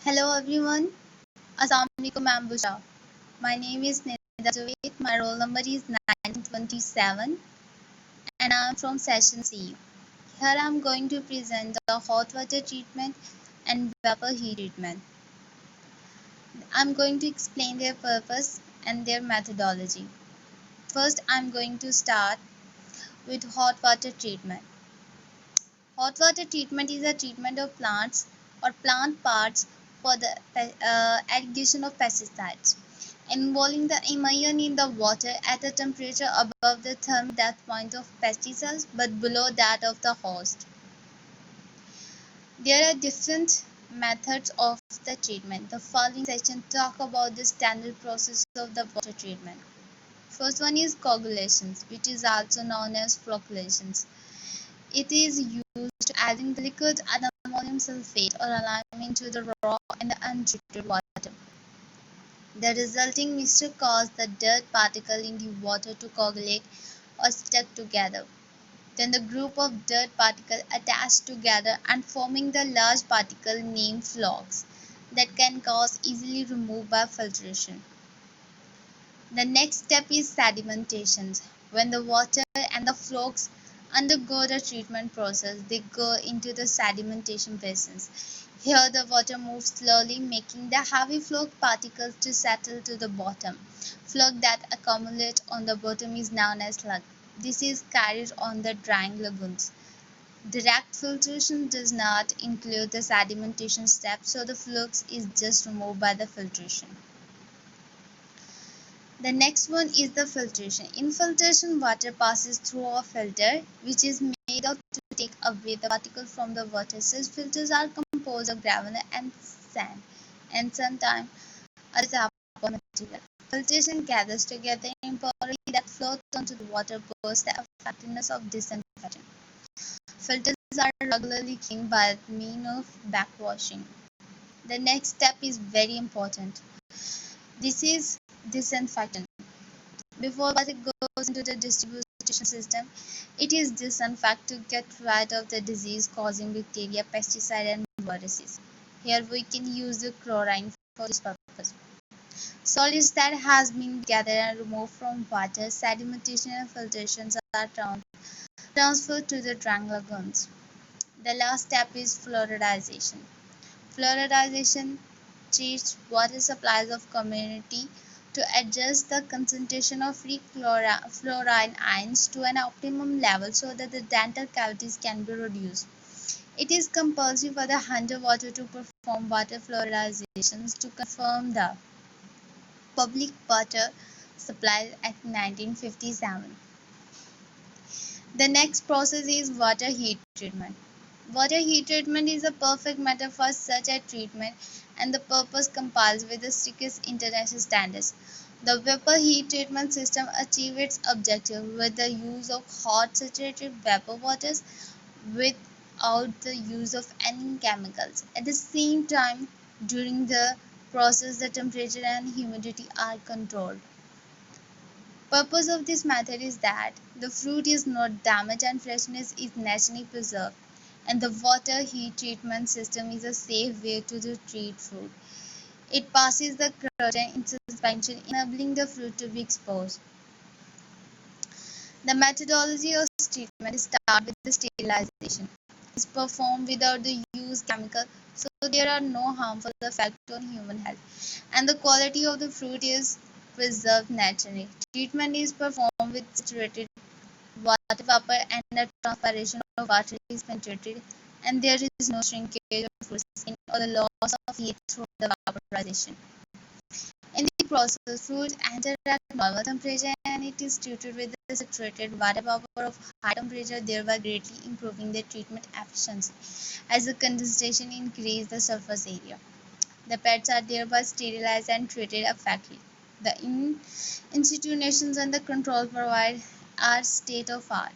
Hello everyone. Assalamualaikum, I'm Busha. My name is Nida Javed. My roll number is 927 and I'm from session C. Here I'm going to present the hot water treatment and vapor heat treatment. I'm going to explain their purpose and their methodology. First, I'm going to start with hot water treatment. Hot water treatment is a treatment of plants or plant parts for the irrigation of pesticides, involving the immersion in the water at a temperature above the thermal death point of pesticides but below that of the host. There are different methods of the treatment. The following section talk about the standard process of the water treatment. First one is coagulations, which is also known as flocculations. It is used adding the liquid ammonium sulfate or aluminum to the raw and untreated water. The resulting mixture causes the dirt particle in the water to coagulate or stick together. Then the group of dirt particles attach together and forming the large particle named flocks that can cause easily removed by filtration. The next step is sedimentation. When the water and the flocks undergo the treatment process, they go into the sedimentation basins. Here the water moves slowly, making the heavy flock particles to settle to the bottom. Flock that accumulate on the bottom is known as sludge. This is carried on the drying lagoons. Direct filtration does not include the sedimentation step, so the flux is just removed by the filtration. The next one is the filtration. In filtration, water passes through a filter which is made out to take away the particles from the water. Such filters are composed of gravel and sand and sometimes other material. Filtration gathers together impurity that floats onto the water, boosts the effectiveness of disinfection. Filters are regularly cleaned by means of backwashing. The next step is very important. This is disinfection. Before water goes into the distribution system, it is disinfected to get rid of the disease-causing bacteria, pesticide, and viruses. Here we can use the chlorine for this purpose. Solids that has been gathered and removed from water, sedimentation and filtrations are transferred to the drying lagoons. The last step is fluoridization. Fluoridization treats water supplies of community to adjust the concentration of free fluoride ions to an optimum level so that the dental cavities can be reduced. It is compulsory for the underwater to perform water fluoridizations to confirm the public water supply Act 1957. The next process is water heat treatment. Water heat treatment is a perfect method for such a treatment and the purpose complies with the strictest international standards. The vapor heat treatment system achieves its objective with the use of hot saturated vapor waters without the use of any chemicals. At the same time, during the process, the temperature and humidity are controlled. Purpose of this method is that the fruit is not damaged and freshness is naturally preserved, and the water heat treatment system is a safe way to treat fruit. It passes the curtain in suspension, enabling the fruit to be exposed. The methodology of treatment starts with the sterilization. It is performed without the use of chemical, so there are no harmful effects on human health, and the quality of the fruit is preserved naturally. Treatment is performed with saturated water vapor and the transpiration of water is penetrated, and there is no shrinkage of fruit skin or the loss of heat through the vaporization. In the process, fruit enters at normal temperature and it is treated with the saturated water vapor of high temperature, thereby greatly improving the treatment efficiency. As the condensation increases the surface area, the pets are thereby sterilized and treated effectively. The institutions and the control provided are state-of-art.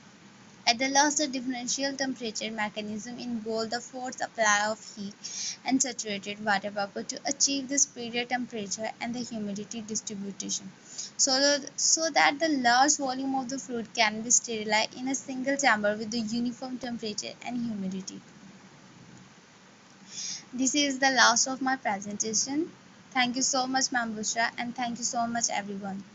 At the last, the differential temperature mechanism involves the forced apply of heat and saturated water vapor to achieve the superior temperature and the humidity distribution, so that the large volume of the fruit can be sterilized in a single chamber with the uniform temperature and humidity. This is the last of my presentation. Thank you so much, Ma'am Bushra, and thank you so much, everyone.